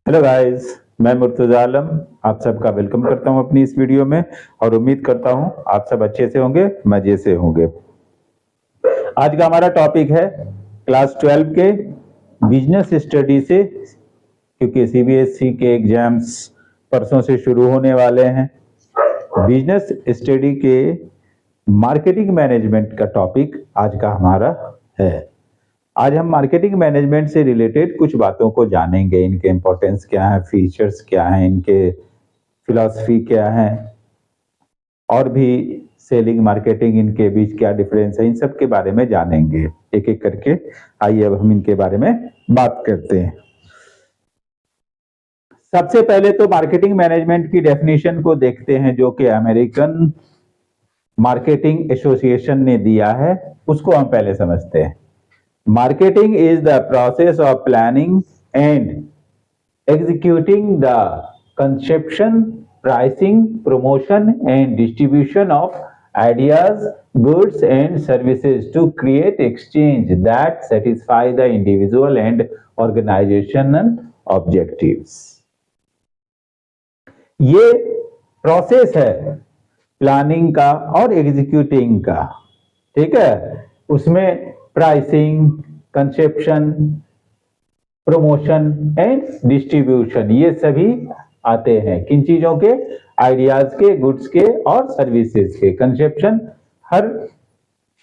Hello guys, मैं मुर्तजा आलम आप सबका वेलकम करता हूं अपनी इस वीडियो में और उम्मीद करता हूं आप सब अच्छे से होंगे, मजे से होंगे। आज का हमारा टॉपिक है क्लास 12 के बिजनेस स्टडी से, क्योंकि सीबीएसई के एग्जाम्स परसों से शुरू होने वाले हैं। बिजनेस स्टडी के मार्केटिंग मैनेजमेंट का टॉपिक आज का हमारा है। आज हम मार्केटिंग मैनेजमेंट से रिलेटेड कुछ बातों को जानेंगे। इनके इंपॉर्टेंस क्या है, फीचर्स क्या हैं, इनके फिलॉसफी क्या है और भी सेलिंग मार्केटिंग इनके बीच क्या डिफरेंस है, इन सब के बारे में जानेंगे एक एक करके। आइए अब हम इनके बारे में बात करते हैं। सबसे पहले तो मार्केटिंग मैनेजमेंट की डेफिनेशन को देखते हैं, जो कि अमेरिकन मार्केटिंग एसोसिएशन ने दिया है। उसको हम पहले समझते हैं। Marketing is the process of planning and executing the conception, pricing, promotion, and distribution of ideas, goods, and services to create exchange that satisfy the individual and organizational objectives. ये process है प्लानिंग का और executing का, ठीक है। उसमें pricing, conception, promotion and distribution ये सभी आते हैं। किन चीजों के? आइडियाज के, गुड्स के और सर्विसेज के। कंसेप्शन, हर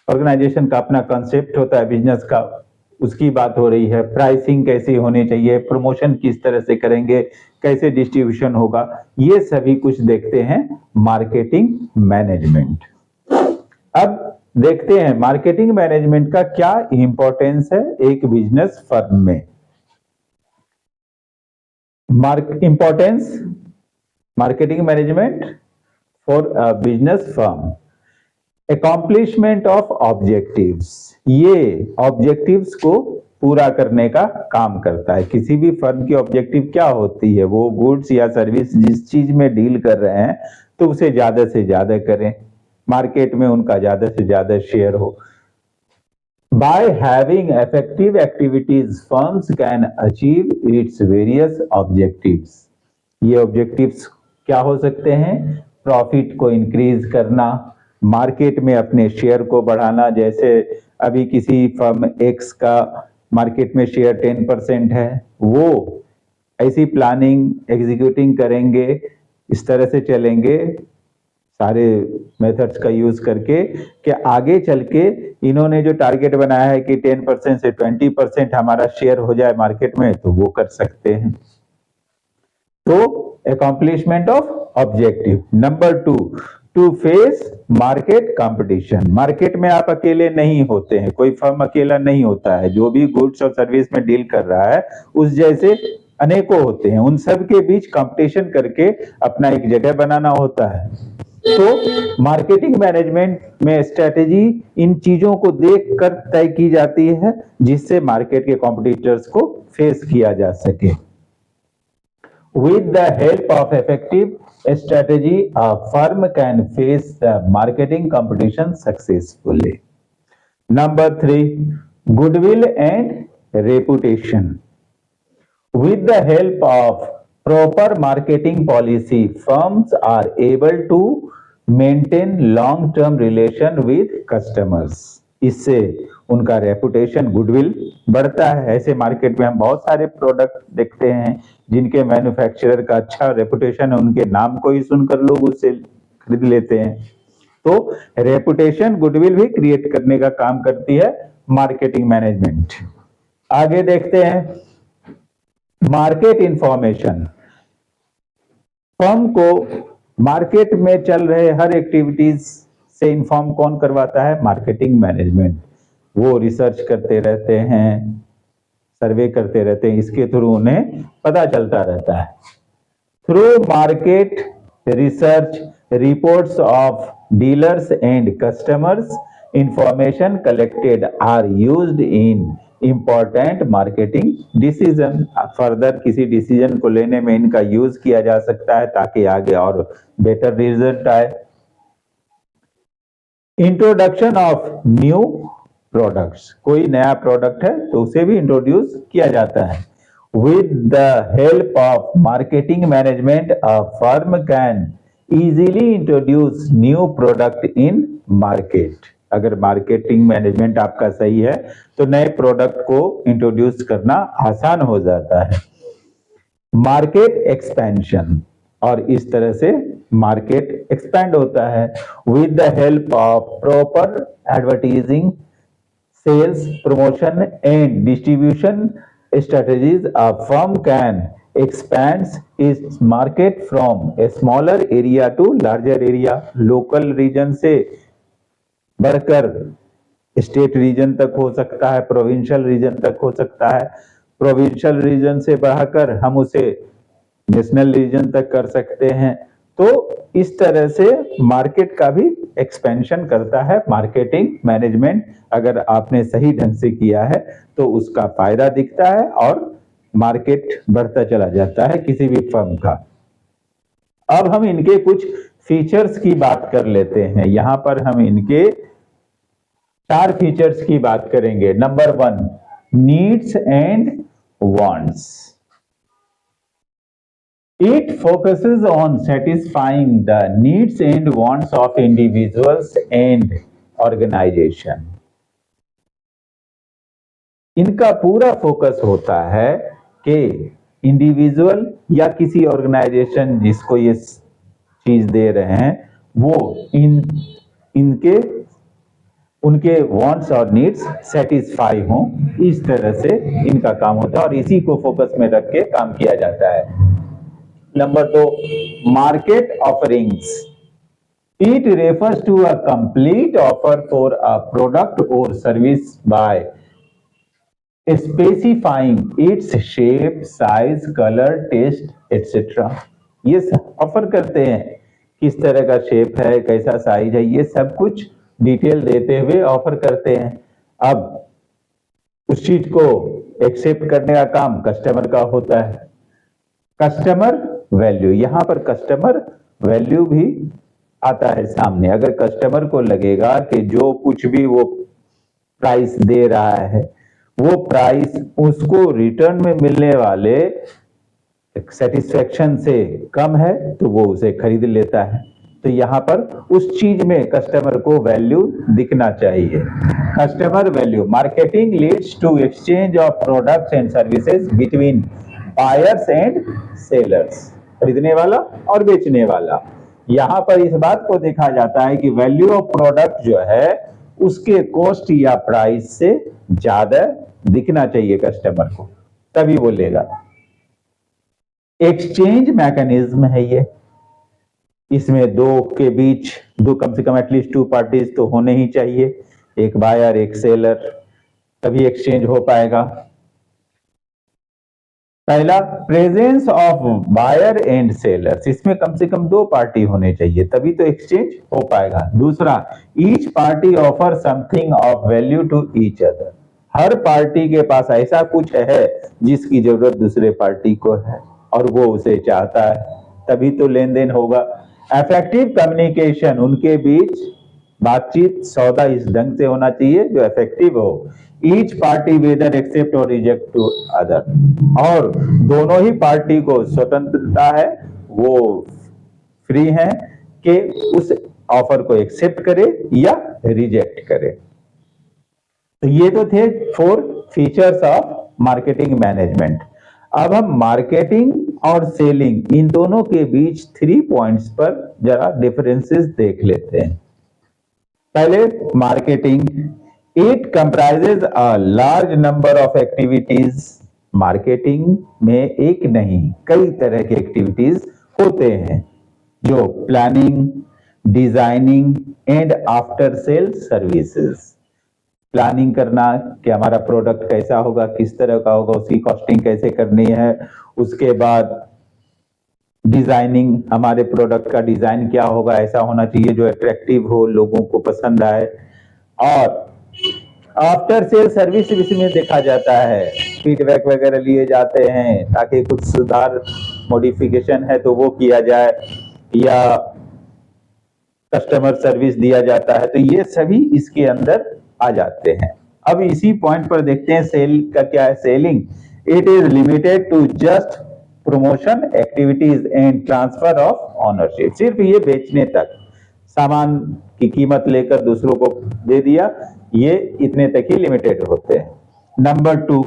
ऑर्गेनाइजेशन का अपना कंसेप्ट होता है बिजनेस का, उसकी बात हो रही है। प्राइसिंग कैसी होनी चाहिए, प्रमोशन किस तरह से करेंगे, कैसे डिस्ट्रीब्यूशन होगा, ये सभी कुछ देखते हैं मार्केटिंग मैनेजमेंट। अब देखते हैं मार्केटिंग मैनेजमेंट का क्या इंपॉर्टेंस है एक बिजनेस फर्म में। Importance marketing management for a business firm. Accomplishment of objectives, ये ऑब्जेक्टिव्स को पूरा करने का काम करता है। किसी भी फर्म की ऑब्जेक्टिव क्या होती है? वो गुड्स या सर्विस जिस चीज में डील कर रहे हैं तो उसे ज्यादा से ज्यादा करें, मार्केट में उनका ज्यादा से ज्यादा शेयर हो। By having effective activities, firms can achieve its various objectives. ये ऑब्जेक्टिव्स क्या हो सकते हैं? प्रॉफिट को इंक्रीज करना, मार्केट में अपने शेयर को बढ़ाना। जैसे अभी किसी फर्म एक्स का मार्केट में शेयर 10% है, वो ऐसी प्लानिंग एग्जीक्यूटिंग करेंगे, इस तरह से चलेंगे सारे मेथड्स का यूज करके कि आगे चल के इन्होंने जो टारगेट बनाया है कि 10% से 20% हमारा शेयर हो जाए मार्केट में, तो वो कर सकते हैं। तो accomplishment of objective. Number two face market competition. Market में आप अकेले नहीं होते हैं, कोई फर्म अकेला नहीं होता है। जो भी गुड्स और सर्विस में डील कर रहा है उस जैसे अनेकों होते हैं, उन सब के बीच कंपटीशन करके अपना एक जगह बनाना होता है। तो मार्केटिंग मैनेजमेंट में स्ट्रेटेजी इन चीजों को देखकर तय की जाती है जिससे मार्केट के कॉम्पिटिटर्स को फेस किया जा सके। With the help of effective strategy, a firm can face the marketing competition successfully. Number 3, goodwill and reputation. With the help of proper marketing policy, firms are able to maintain long-term relation with customers. इससे उनका reputation, goodwill बढ़ता है। ऐसे market में हम बहुत सारे product देखते हैं जिनके मैन्युफैक्चरर का अच्छा रेपुटेशन है, उनके नाम को ही सुनकर लोग उससे खरीद लेते हैं। तो रेपुटेशन, गुडविल भी क्रिएट करने का काम करती है मार्केटिंग मैनेजमेंट। आगे देखते हैं मार्केट इंफॉर्मेशन। फर्म को मार्केट में चल रहे हर एक्टिविटीज से इंफॉर्म कौन करवाता है? Marketing management. वो रिसर्च करते रहते हैं, सर्वे करते रहते हैं, इसके थ्रू उन्हें पता चलता रहता है। Through market research, reports of dealers and customers, information collected are used in important marketing decision. Further किसी डिसीजन को लेने में इनका यूज किया जा सकता है ताकि आगे और बेटर रिजल्ट आए। इंट्रोडक्शन ऑफ न्यू प्रोडक्ट्स, कोई नया प्रोडक्ट है तो उसे भी इंट्रोड्यूस किया जाता है। With the help of marketing management, a firm can easily introduce new product in market. अगर मार्केटिंग मैनेजमेंट आपका सही है तो नए प्रोडक्ट को इंट्रोड्यूस करना आसान हो जाता है। मार्केट एक्सपेंशन, और इस तरह से मार्केट एक्सपैंड होता है। With the help of proper advertising, sales, promotion, and distribution strategies, a firm can expand its market from a smaller area to larger area. Local region से बढ़कर स्टेट रीजन तक हो सकता है, प्रोविंशियल रीजन तक हो सकता है, प्रोविंशियल रीजन से बढ़कर हम उसे नेशनल रीजन तक कर सकते हैं। तो इस तरह से मार्केट का भी एक्सपेंशन करता है मार्केटिंग मैनेजमेंट। अगर आपने सही ढंग से किया है तो उसका फायदा दिखता है और मार्केट बढ़ता चला जाता है किसी भी फर्म का। अब हम इनके कुछ फीचर्स की बात कर लेते हैं। यहां पर हम इनके 4 फीचर्स की बात करेंगे। Number 1, needs and wants. It focuses on satisfying the needs and wants of individuals and organization. इनका पूरा फोकस होता है कि इंडिविजुअल या किसी ऑर्गेनाइजेशन जिसको ये चीज दे रहे हैं वो इनके उनके वांट्स और नीड्स सेटिस्फाई हों, इस तरह से इनका काम होता है और इसी को फोकस में रख के काम किया जाता है। Number 2, market offerings. It refers to a complete offer for a product or service by specifying its shape, size, color, taste, etc. ये ऑफर करते हैं किस तरह का शेप है, कैसा साइज है, ये सब कुछ डिटेल देते हुए ऑफर करते हैं। अब उस चीज को एक्सेप्ट करने का काम कस्टमर का होता है। कस्टमर वैल्यू, यहां पर कस्टमर वैल्यू भी आता है सामने। अगर कस्टमर को लगेगा कि जो कुछ भी वो प्राइस दे रहा है वो प्राइस उसको रिटर्न में मिलने वाले सेटिस्फेक्शन से कम है तो वो उसे खरीद लेता है। तो यहां पर उस चीज में कस्टमर को वैल्यू दिखना चाहिए। Customer value, marketing leads to exchange of products and services between buyers and sellers, खरीदने वाला और बेचने वाला। यहां पर इस बात को देखा जाता है कि वैल्यू ऑफ प्रोडक्ट जो है उसके कॉस्ट या प्राइस से ज्यादा दिखना चाहिए कस्टमर को, तभी वो लेगा। एक्सचेंज मैकेनिज्म है ये, इसमें दो के बीच कम से कम एटलीस्ट 2 पार्टीज तो होने ही चाहिए, एक बायर एक सेलर, तभी एक्सचेंज हो पाएगा। पहला, presence of buyer and sellers, इसमें कम से कम 2 पार्टी होने चाहिए तभी तो एक्सचेंज हो पाएगा। दूसरा, each party offer something of value to each other, हर पार्टी के पास ऐसा कुछ है जिसकी जरूरत दूसरे पार्टी को है और वो उसे चाहता है, तभी तो लेन देन होगा। इफेक्टिव कम्युनिकेशन, उनके बीच बातचीत सौदा इस ढंग से होना चाहिए जो इफेक्टिव हो। ईच पार्टी वेदर एक्सेप्ट और रिजेक्ट टू अदर, और दोनों ही पार्टी को स्वतंत्रता है, वो फ्री है कि उस ऑफर को एक्सेप्ट करे या रिजेक्ट करे। तो ये तो थे 4 फीचर्स ऑफ मार्केटिंग मैनेजमेंट। अब हम मार्केटिंग और सेलिंग इन दोनों के बीच 3 पॉइंट्स पर जरा डिफरेंसेस देख लेते हैं। पहले marketing, it comprises a large number of activities. Marketing में एक नहीं कई तरह के एक्टिविटीज होते हैं जो planning, designing and after sale services. Planning करना कि हमारा प्रोडक्ट कैसा होगा, किस तरह का होगा, उसकी कॉस्टिंग कैसे करनी है। उसके बाद डिजाइनिंग, हमारे प्रोडक्ट का डिजाइन क्या होगा, ऐसा होना चाहिए जो अट्रैक्टिव हो, लोगों को पसंद आए। और आफ्टर सेल सर्विस इसमें देखा जाता है, फीडबैक वगैरह लिए जाते हैं ताकि कुछ सुधार मॉडिफिकेशन है तो वो किया जाए, या कस्टमर सर्विस दिया जाता है, तो ये सभी इसके अंदर आ जाते हैं। अब इसी पॉइंट पर देखते हैं सेल का क्या है। Selling, it is limited to just promotion activities and transfer of ownership. सिर्फ ये बेचने तक, सामान की कीमत लेकर दूसरों को दे दिया, ये इतने तक ही लिमिटेड होते हैं। नंबर 2,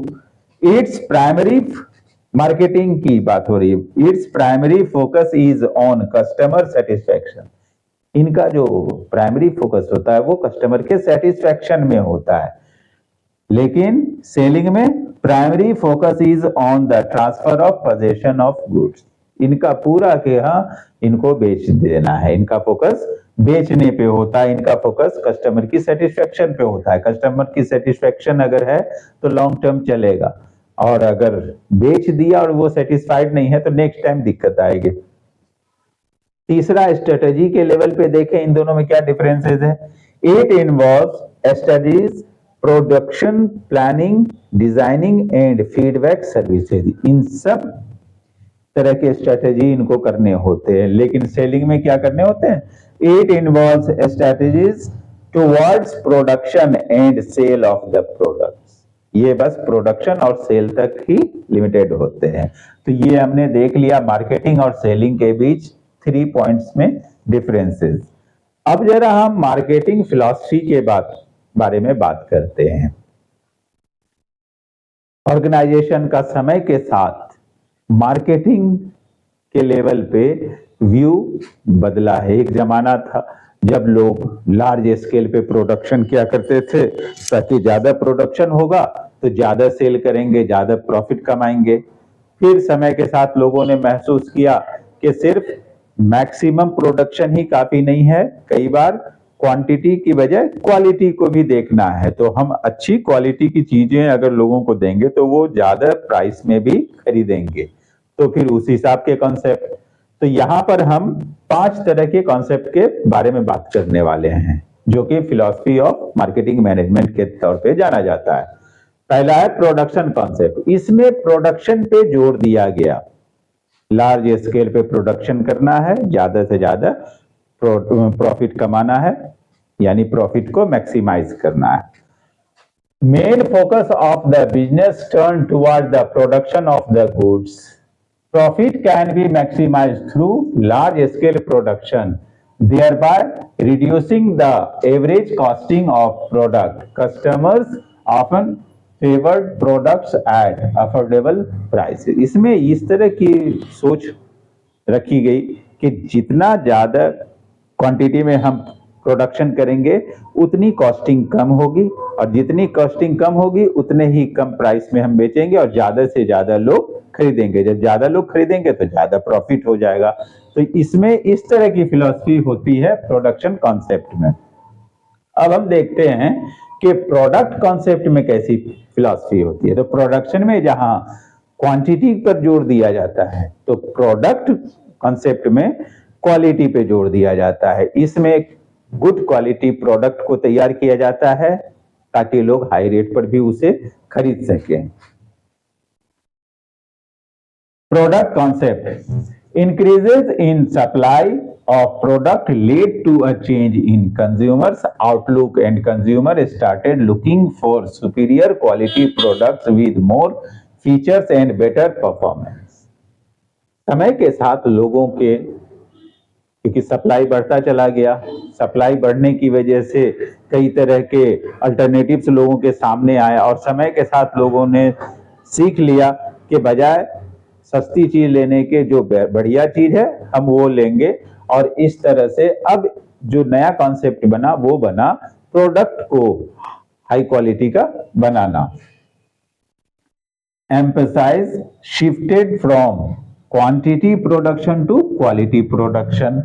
इट्स प्राइमरी, मार्केटिंग की बात हो रही है, its primary focus is on customer satisfaction. इनका जो प्राइमरी फोकस होता है वो कस्टमर के सेटिस्फैक्शन में होता है। लेकिन सेलिंग में primary focus is on the transfer of possession of goods. इनका पूरा के हाँ इनको बेच देना है, इनका फोकस बेचने पे होता है, इनका फोकस कस्टमर की सेटिस्फैक्शन पे होता है। कस्टमर की सेटिस्फैक्शन अगर है तो लॉन्ग टर्म चलेगा, और अगर बेच दिया और वो सेटिस्फाइड नहीं है तो नेक्स्ट टाइम दिक्कत आएगी। तीसरा, स्ट्रेटेजी के लेवल पे देखें इन दोनों में क्या डिफरेंसेस है। It involves studies, production planning, designing and feedback services. इन सब तरह के स्ट्रेटेजी इनको करने होते हैं। लेकिन सेलिंग में क्या करने होते हैं? It involves strategies towards production and sale of the products. ये बस प्रोडक्शन और सेल तक ही लिमिटेड होते हैं। तो ये हमने देख लिया मार्केटिंग और सेलिंग के बीच 3 पॉइंट्स में डिफरेंसेस। अब जरा हम मार्केटिंग फिलॉसफी के बारे में बात करते हैं। ऑर्गेनाइजेशन का समय के साथ मार्केटिंग के लेवल पे व्यू बदला है। एक जमाना था जब लोग लार्ज स्केल पे प्रोडक्शन किया करते थे, ताकि ज्यादा प्रोडक्शन होगा तो ज्यादा सेल करेंगे, ज्यादा प्रॉफिट कमाएंगे। फिर समय के साथ लोगों ने महसूस किया कि सिर्फ मैक्सिमम प्रोडक्शन ही काफी नहीं है, कई बार क्वांटिटी की बजाय क्वालिटी को भी देखना है। तो हम अच्छी क्वालिटी की चीजें अगर लोगों को देंगे तो वो ज्यादा प्राइस में भी खरीदेंगे। तो फिर उस हिसाब के कॉन्सेप्ट, तो यहां पर हम 5 तरह के कॉन्सेप्ट के बारे में बात करने वाले हैं, जो कि फिलॉसफी ऑफ मार्केटिंग मैनेजमेंट के तौर पे जाना जाता है। पहला है प्रोडक्शन कॉन्सेप्ट। इसमें प्रोडक्शन पे जोर दिया गया, लार्ज स्केल पे प्रोडक्शन करना है, ज्यादा से ज्यादा प्रॉफिट कमाना है, यानी प्रॉफिट को मैक्सिमाइज करना है। Main focus of the business turn toward the production of the goods. Profit can be maximized through large scale production, thereby reducing the average costing of product. Customers often favored products at affordable prices. इसमें इस तरह की सोच रखी गई कि जितना ज्यादा क्वांटिटी में हम प्रोडक्शन करेंगे उतनी कॉस्टिंग कम होगी, और जितनी कॉस्टिंग कम होगी उतने ही कम प्राइस में हम बेचेंगे और ज्यादा से ज्यादा लोग खरीदेंगे। जब ज्यादा लोग खरीदेंगे तो ज्यादा प्रॉफिट हो जाएगा। तो इसमें इस तरह की फिलॉसफी होती है प्रोडक्शन कॉन्सेप्ट में। अब हम देखते हैं कि प्रोडक्ट कॉन्सेप्ट में कैसी फिलॉसफी होती है। तो प्रोडक्शन में जहां क्वांटिटी पर जोर दिया जाता है, तो प्रोडक्ट कॉन्सेप्ट में क्वालिटी पे जोर दिया जाता है। इसमें गुड क्वालिटी प्रोडक्ट को तैयार किया जाता है ताकि लोग हाई रेट पर भी उसे खरीद सकें। Product concept increases in supply of product lead to a change in consumers outlook, and consumer started looking for superior quality products with more features and better performance. समय के साथ लोगों के, क्योंकि सप्लाई बढ़ता चला गया, सप्लाई बढ़ने की वजह से कई तरह के अल्टरनेटिव्स लोगों के सामने आया, और समय के साथ लोगों ने सीख लिया कि बजाय सस्ती चीज लेने के जो बढ़िया चीज है हम वो लेंगे। और इस तरह से अब जो नया कॉन्सेप्ट बना वो बना प्रोडक्ट को हाई क्वालिटी का बनाना। Emphasis shifted from quantity production to quality production.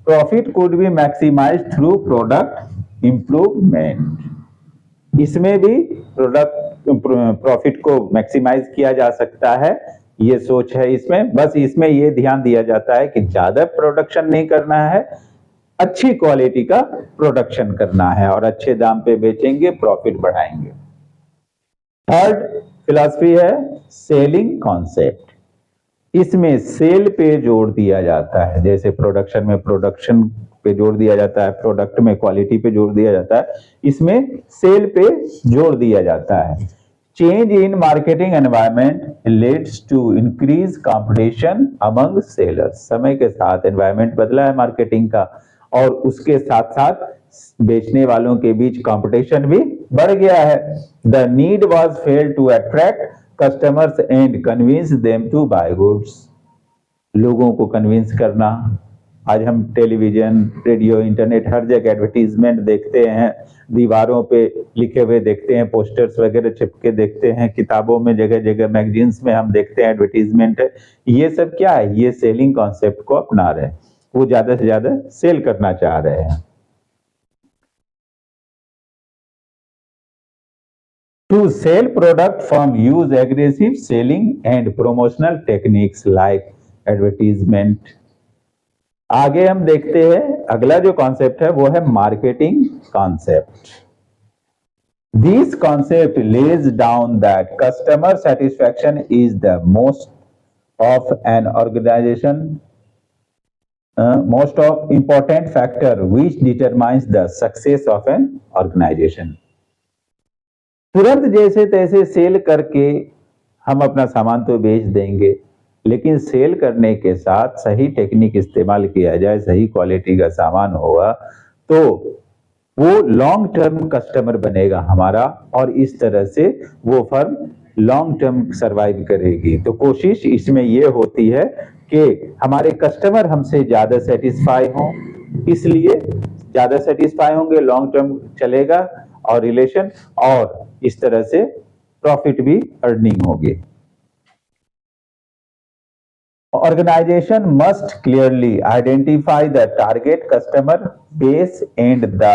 Profit could be maximised through product improvement. इसमें भी प्रोडक्ट प्रॉफिट को मैक्सिमाइज किया जा सकता है, ये सोच है इसमें। बस इसमें ये ध्यान दिया जाता है कि ज्यादा प्रोडक्शन नहीं करना है, अच्छी क्वालिटी का प्रोडक्शन करना है और अच्छे दाम पे बेचेंगे, प्रॉफिट बढ़ाएंगे। थर्ड फिलॉसफी है सेलिंग कॉन्सेप्ट। इसमें सेल पे जोर दिया जाता है, जैसे प्रोडक्शन में प्रोडक्शन पे जोर दिया जाता है, प्रोडक्ट में क्वालिटी पे जोर दिया जाता है, इसमें सेल पे जोर दिया जाता है। Change in marketing environment leads to increased competition among sellers. समय के साथ environment बदला है marketing का और उसके साथ साथ बेचने वालों के बीच competition भी बढ़ गया है. The need was felt to attract customers and convince them to buy goods. लोगों को कन्विंस करना. आज हम टेलीविजन, रेडियो, इंटरनेट हर जगह एडवर्टीजमेंट देखते हैं, दीवारों पे लिखे हुए देखते हैं, पोस्टर्स वगैरह चिपके देखते हैं, किताबों में जगह जगह मैगजीन्स में हम देखते हैं एडवर्टीजमेंट है. ये सब क्या है? ये सेलिंग कॉन्सेप्ट को अपना रहे हैं. वो ज्यादा से ज्यादा सेल करना चाह रहे हैं. To sell product firm use aggressive selling and promotional techniques like advertisement. आगे हम देखते हैं अगला जो कॉन्सेप्ट है वो है marketing concept. This concept lays down that customer satisfaction is the most of an organisation most of important factor which determines the success of an organisation. तुरंत जैसे तैसे सेल करके हम अपना सामान तो बेच देंगे, लेकिन सेल करने के साथ सही टेक्निक इस्तेमाल किया जाए, सही क्वालिटी का सामान होगा तो वो लॉन्ग टर्म कस्टमर बनेगा हमारा और इस तरह से वो फर्म लॉन्ग टर्म सरवाइव करेगी. तो कोशिश इसमें ये होती है कि हमारे कस्टमर हमसे ज्यादा सेटिस्फाई हों, इसलिए ज्यादा सेटिस्फाई होंगे, लॉन्ग टर्म चलेगा और रिलेशन, और इस तरह से प्रॉफिट भी अर्निंग होगी. Organization must clearly identify the target customer base and the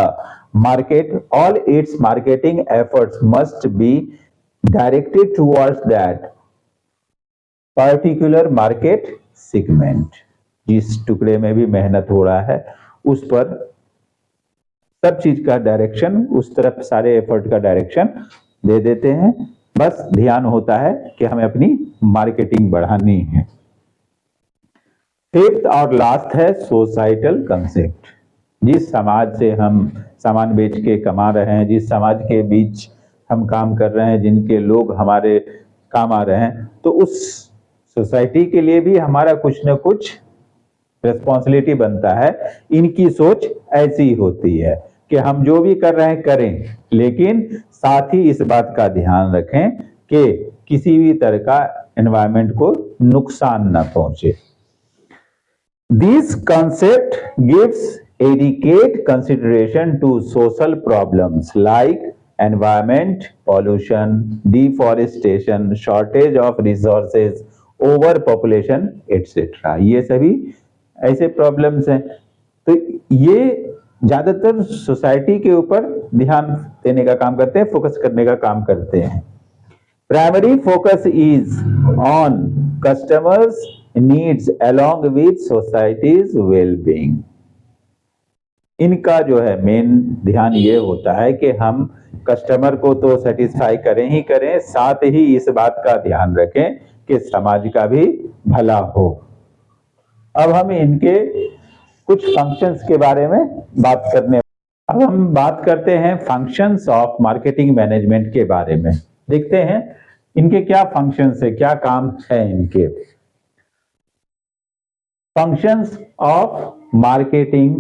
market. All its marketing efforts must be directed towards that particular market segment. जिस टुकड़े में भी मेहनत हो रहा है उस पर सब चीज का डायरेक्शन, उस तरफ सारे एफर्ट का डायरेक्शन दे देते हैं. बस ध्यान होता है कि हमें अपनी मार्केटिंग बढ़ानी है. फिफ्थ और लास्ट है सोसाइटल कंसेप्ट. जिस समाज से हम सामान बेच के कमा रहे हैं, जिस समाज के बीच हम काम कर रहे हैं, जिनके लोग हमारे काम आ रहे हैं, तो उस सोसाइटी के लिए भी हमारा कुछ न कुछ रिस्पॉन्सिबिलिटी बनता है. इनकी सोच ऐसी होती है कि हम जो भी कर रहे हैं करें, लेकिन साथ ही इस बात का ध्यान रखें कि किसी भी तरह का एनवायरनमेंट को नुकसान न पहुंचे. This concept gives adequate consideration to social problems like environment pollution, deforestation, shortage of resources, overpopulation, etc. ये सभी ऐसे प्रॉब्लम्स हैं. तो ये ज्यादातर सोसाइटी के ऊपर ध्यान देने का काम करते हैं, फोकस करने का काम करते हैं. Primary focus is on customers' needs along with society's well-being. इनका जो है मेन ध्यान ये होता है कि हम कस्टमर को तो सेटिस्फाई करें ही करें, साथ ही इस बात का ध्यान रखें कि समाज का भी भला हो. अब हम इनके कुछ फंक्शंस के बारे में बात करने. अब हम बात करते हैं फंक्शंस ऑफ मार्केटिंग मैनेजमेंट के बारे में. देखते हैं इनके क्या फंक्शंस है, क्या काम है इनके. Functions of marketing.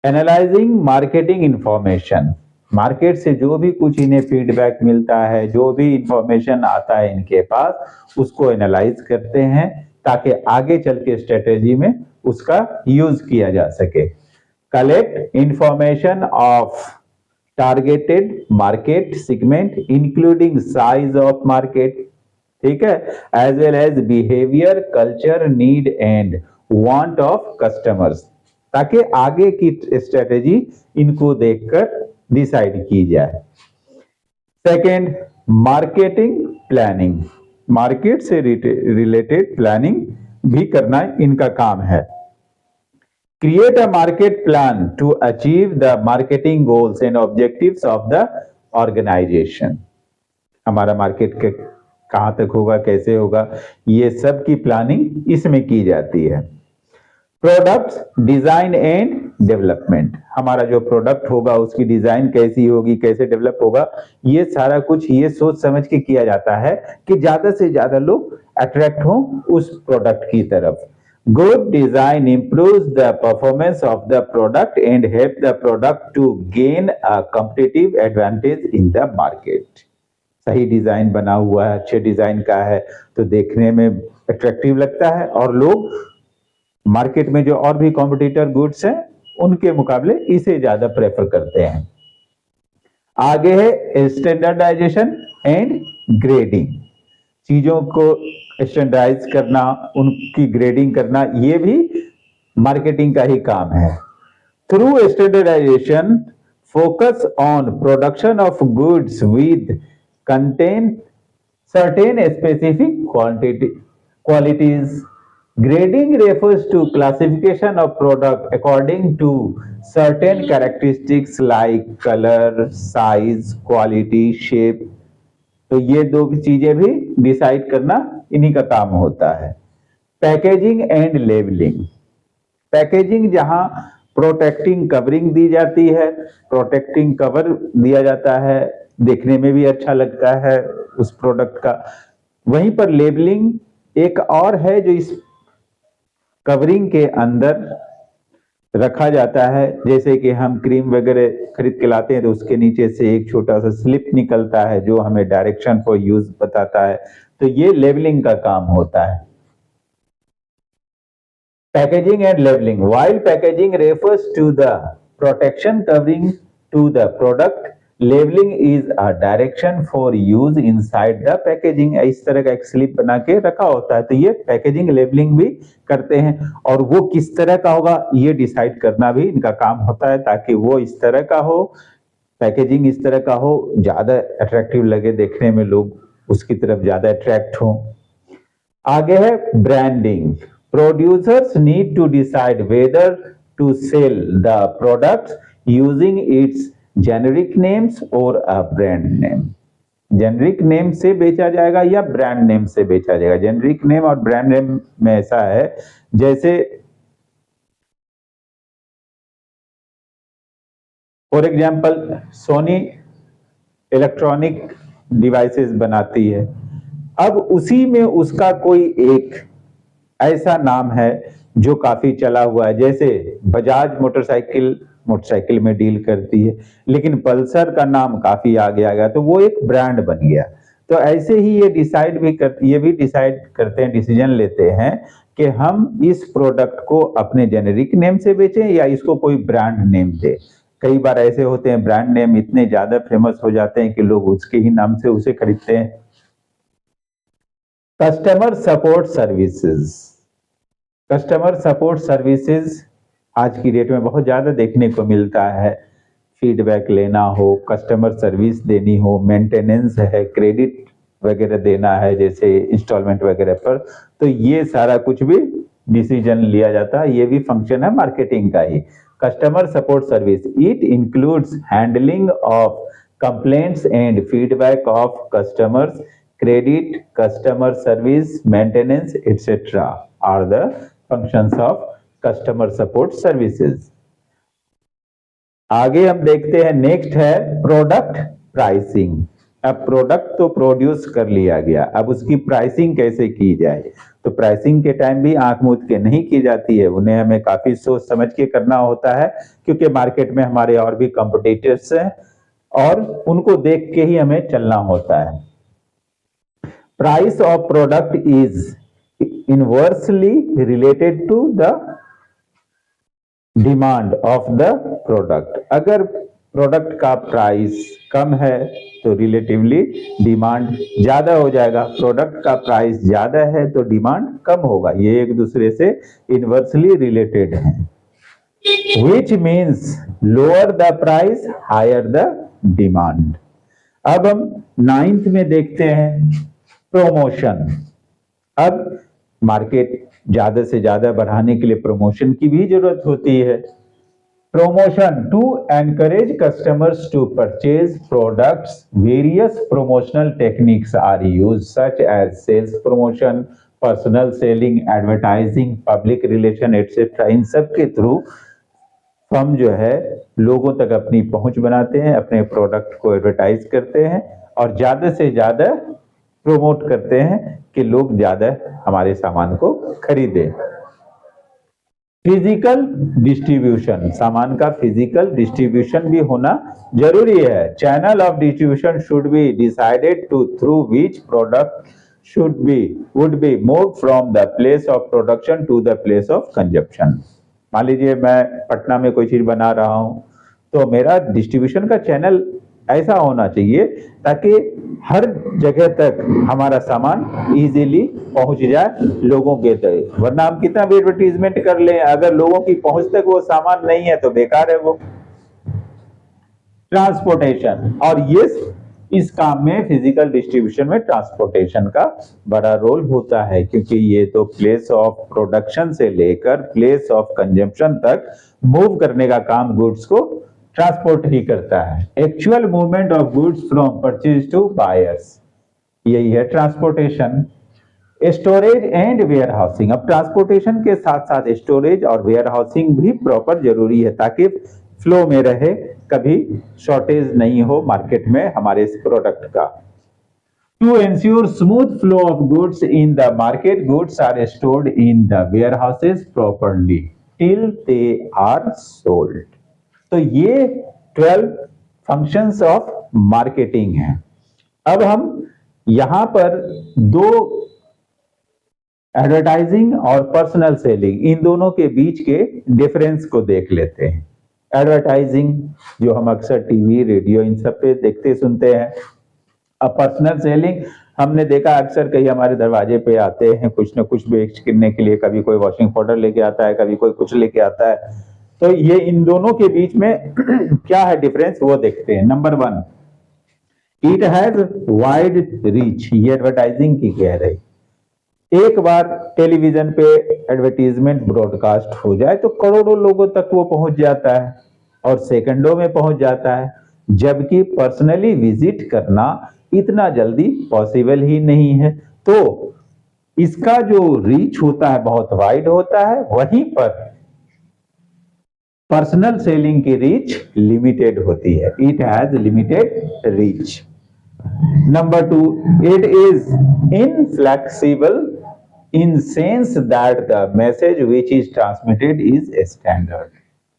Analysing marketing information. Market से जो भी कुछ इन्हें फीडबैक मिलता है, जो भी इंफॉर्मेशन आता है इनके पास, उसको एनालाइज करते हैं ताकि आगे चल के स्ट्रेटेजी में उसका यूज किया जा सके. Collect information of targeted market segment including size of market, ठीक है, as well as behaviour, culture, need and want of customers, ताकि आगे की स्ट्रेटेजी इनको देखकर डिसाइड की जाए. Second, marketing planning. मार्केट से रिलेटेड प्लानिंग भी करना इनका काम है. Create a market plan to achieve the marketing goals and objectives of the organization. हमारा मार्केट के कहां तक होगा, कैसे होगा, ये सब की प्लानिंग इसमें की जाती है. प्रोडक्ट्स डिजाइन एंड डेवलपमेंट, हमारा जो प्रोडक्ट होगा उसकी डिजाइन कैसी होगी, कैसे डेवलप होगा, ये सारा कुछ ये सोच समझ के किया जाता है कि ज्यादा से ज्यादा लोग अट्रैक्ट हों उस प्रोडक्ट की तरफ। Good design improves the performance of the product and help the product to gain a competitive advantage in the market। सही डिजाइन बना हुआ है, अच्छे डिजाइन का है तो देखने में अट्रैक्टिव लगता है और लोग मार्केट में जो और भी कॉम्पिटिटर गुड्स हैं उनके मुकाबले इसे ज्यादा प्रेफर करते हैं। आगे है स्टैंडर्डाइजेशन एंड ग्रेडिंग, चीजों को स्टैंडर्डाइज करना, उनकी ग्रेडिंग करना, ये भी मार्केटिंग का ही काम है। Through standardisation focus on production of goods with contain certain specific qualities। Grading refers to classification of product according to certain characteristics like color, size, quality, shape। तो ये दो चीजें भी डिसाइड करना इन्हीं का काम होता है। पैकेजिंग एंड लेबलिंग, पैकेजिंग जहां प्रोटेक्टिंग कवरिंग दी जाती है, प्रोटेक्टिंग कवर दिया जाता है, देखने में भी अच्छा लगता है उस प्रोडक्ट का। वहीं पर लेबलिंग एक और है जो इस कवरिंग के अंदर रखा जाता है, जैसे कि हम क्रीम वगैरह खरीद के लाते हैं तो उसके नीचे से एक छोटा सा स्लिप निकलता है जो हमें डायरेक्शन फॉर यूज बताता है, तो ये लेबलिंग का काम होता है। Packaging and labelling, while packaging refers to the protection covering to the product, labeling is a direction for use inside the packaging। इस तरह का एक स्लिप बना के रखा होता है, तो ये पैकेजिंग लेबलिंग भी करते हैं और वो किस तरह का होगा ये डिसाइड करना भी इनका काम होता है, ताकि वो इस तरह का हो, पैकेजिंग इस तरह का हो, ज्यादा अट्रैक्टिव लगे देखने में, लोग उसकी तरफ ज्यादा अट्रैक्ट हो। आगे है branding, producers need to decide whether to sell the products using its generic names or a brand name। Generic name से बेचा जाएगा या ब्रांड नेम से बेचा जाएगा। जेनरिक नेम और ब्रांड नेम में ऐसा है, जैसे for example Sony electronic devices बनाती है, अब उसी में उसका कोई एक ऐसा नाम है जो काफी चला हुआ है, जैसे बजाज मोटरसाइकिल में डील करती है, लेकिन पल्सर का नाम काफी आगे आ गया तो वो एक ब्रांड बन गया। तो ऐसे ही ये भी डिसाइड करते हैं, डिसीजन लेते हैं कि हम इस प्रोडक्ट को अपने जेनेरिक नेम से बेचें या इसको कोई ब्रांड नेम दे। कई बार ऐसे होते हैं ब्रांड नेम इतने ज्यादा फेमस हो जाते हैं कि लोग उसके ही नाम से उसे खरीदते हैं। Customer support services, customer support services आज की डेट में बहुत ज्यादा देखने को मिलता है। फीडबैक लेना हो, कस्टमर सर्विस देनी हो, मेंटेनेंस है, क्रेडिट वगैरह देना है जैसे इंस्टॉलमेंट वगैरह पर, तो ये सारा कुछ भी डिसीजन लिया जाता है, ये भी फंक्शन है मार्केटिंग का ही। Customer support service, it includes handling of complaints and feedback of customers, credit, customer service, maintenance, etc. are the functions of customer support services। आगे हम देखते हैं, नेक्स्ट है प्रोडक्ट प्राइसिंग। अब प्रोडक्ट तो प्रोड्यूस कर लिया गया, अब उसकी प्राइसिंग कैसे की जाए, तो प्राइसिंग के टाइम भी आंख मूंद के नहीं की जाती है, उन्हें हमें काफी सोच समझ के करना होता है, क्योंकि मार्केट में हमारे और भी कॉम्पिटिटर्स हैं और उनको देख के ही हमें चलना होता है। Price of product is inversely related to the demand of the product। अगर प्रोडक्ट का प्राइस कम है तो रिलेटिवली डिमांड ज्यादा हो जाएगा, प्रोडक्ट का प्राइस ज्यादा है तो डिमांड कम होगा, ये एक दूसरे से इनवर्सली रिलेटेड है। Which means lower the price, higher the demand। अब हम 9th में देखते हैं प्रमोशन। अब मार्केट ज्यादा से ज्यादा बढ़ाने के लिए प्रमोशन की भी जरूरत होती है। Promotion, to encourage customers to purchase products, various promotional techniques are used such as sales promotion, personal selling, advertising, public relation etcetera, इन सब के थ्रू फर्म जो है लोगों तक अपनी पहुंच बनाते हैं, अपने प्रोडक्ट को एडवर्टाइज करते हैं और ज्यादा से ज्यादा प्रोमोट करते हैं कि लोग ज्यादा हमारे सामान को खरीदें। फिजिकल डिस्ट्रीब्यूशन, सामान का फिजिकल डिस्ट्रीब्यूशन भी होना जरूरी है। Channel of distribution should be decided to through which product would be moved from the place of production to the place of consumption। मान लीजिए मैं पटना में कोई चीज बना रहा हूं तो मेरा डिस्ट्रीब्यूशन का चैनल ऐसा होना चाहिए ताकि हर जगह तक हमारा सामान इजीली पहुंच जाए लोगों के तक, वरना हम कितना भी एडवर्टीजमेंट कर लें अगर लोगों की पहुंच तक वो सामान नहीं है तो बेकार है वो। ट्रांसपोर्टेशन, और ये इस काम में फिजिकल डिस्ट्रीब्यूशन में ट्रांसपोर्टेशन का बड़ा रोल होता है क्योंकि ये तो प्लेस ऑफ प्रोडक्शन से लेकर प्लेस ऑफ कंजम्पशन तक मूव करने का काम गुड्स को ट्रांसपोर्ट ही करता है। Actual movement of goods from purchase to buyers, यही है transportation. Storage and warehousing, अब ट्रांसपोर्टेशन के साथ साथ स्टोरेज और वेयर हाउसिंग भी प्रॉपर जरूरी है ताकि फ्लो में रहे, कभी शॉर्टेज नहीं हो मार्केट में हमारे इस प्रोडक्ट का। To ensure smooth flow of goods in the market, goods are stored in the warehouses properly till they are sold. तो ये 12 फंक्शंस ऑफ मार्केटिंग है। अब हम यहां पर दो एडवर्टाइजिंग और पर्सनल सेलिंग, इन दोनों के बीच के डिफरेंस को देख लेते हैं। एडवर्टाइजिंग जो हम अक्सर टीवी, रेडियो इन सब पे देखते सुनते हैं। अब पर्सनल सेलिंग हमने देखा अक्सर कई हमारे दरवाजे पे आते हैं कुछ न कुछ बेच करने के लिए, कभी कोई वॉशिंग पाउडर लेके आता है, कभी कोई कुछ लेके आता है। तो ये इन दोनों के बीच में क्या है डिफरेंस वो देखते हैं। Number 1, it has wide reach, ये एडवर्टाइजिंग की कह रही। एक बार टेलीविजन पे एडवर्टीजमेंट ब्रॉडकास्ट हो जाए तो करोड़ों लोगों तक वो पहुंच जाता है और सेकंडों में पहुंच जाता है, जबकि पर्सनली विजिट करना इतना जल्दी पॉसिबल ही नहीं है। तो इसका जो रीच होता है बहुत वाइड होता है, वहीं पर पर्सनल सेलिंग की रीच लिमिटेड होती है। It has limited reach. Number 2, it is inflexible in sense that the message which is transmitted is standard।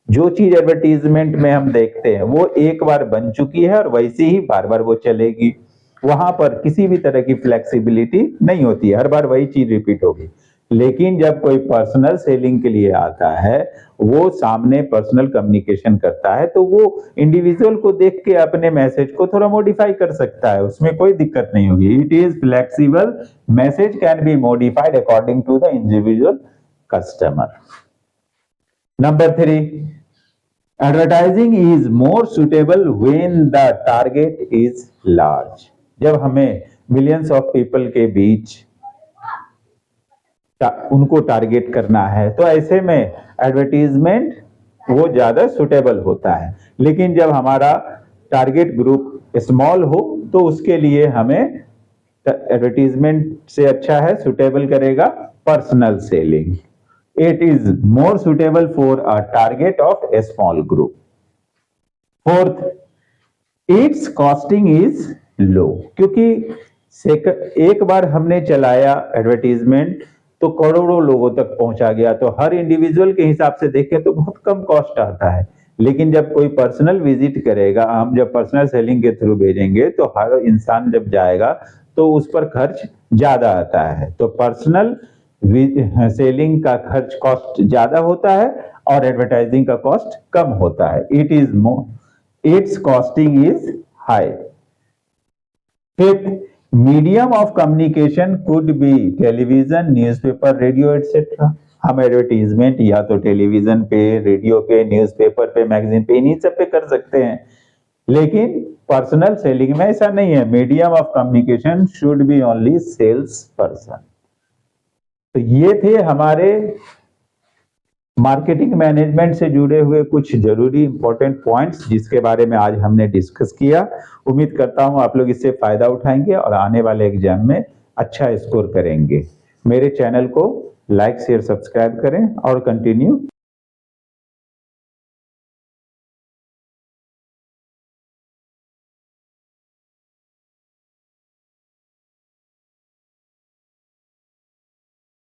जो चीज एडवर्टीजमेंट में हम देखते हैं वो एक बार बन चुकी है और वैसे ही बार बार वो चलेगी, वहां पर किसी भी तरह की फ्लेक्सिबिलिटी नहीं होती है, हर बार वही चीज रिपीट होगी। लेकिन जब कोई पर्सनल सेलिंग के लिए आता है, वो सामने पर्सनल कम्युनिकेशन करता है तो वो इंडिविजुअल को देख के अपने मैसेज को थोड़ा मॉडिफाई कर सकता है, उसमें कोई दिक्कत नहीं होगी। It is flexible, message can be modified according to the individual customer. Number 3, advertising is more suitable when the target is large. जब हमें मिलियंस ऑफ पीपल के बीच उनको टारगेट करना है तो ऐसे में एडवर्टीजमेंट वो ज्यादा सुटेबल होता है। लेकिन जब हमारा टारगेट ग्रुप स्मॉल हो तो उसके लिए हमें एडवर्टीजमेंट से अच्छा है, सुटेबल करेगा personal selling. It is more suitable for a target of A small group. 4th, it's costing is low, क्योंकि एक बार हमने चलाया एडवर्टीजमेंट तो करोड़ों लोगों तक पहुंचा गया, तो हर इंडिविजुअल के हिसाब से देखें तो बहुत कम कॉस्ट आता है। लेकिन जब कोई पर्सनल विजिट करेगा, हम जब पर्सनल सेलिंग के थ्रू भेजेंगे तो हर इंसान जब जाएगा तो उस पर खर्च ज्यादा आता है। तो पर्सनल सेलिंग का खर्च कॉस्ट ज्यादा होता है और एडवर्टाइजिंग का कॉस्ट कम होता है। It's costing is high. 5th, medium of communication could be television, newspaper, radio etcetera. हम एडवर्टीजमेंट या तो टेलीविजन पे, रेडियो पे, न्यूज़पेपर पे, मैगजीन पे, इन्हीं सब पे कर सकते हैं। लेकिन पर्सनल सेलिंग में ऐसा नहीं है। Medium of communication should be only sales person. तो ये थे हमारे मार्केटिंग मैनेजमेंट से जुड़े हुए कुछ जरूरी इंपॉर्टेंट पॉइंट्स जिसके बारे में आज हमने डिस्कस किया। उम्मीद करता हूं आप लोग इससे फायदा उठाएंगे और आने वाले एग्जाम में अच्छा स्कोर करेंगे। मेरे चैनल को लाइक शेयर सब्सक्राइब करें और कंटिन्यू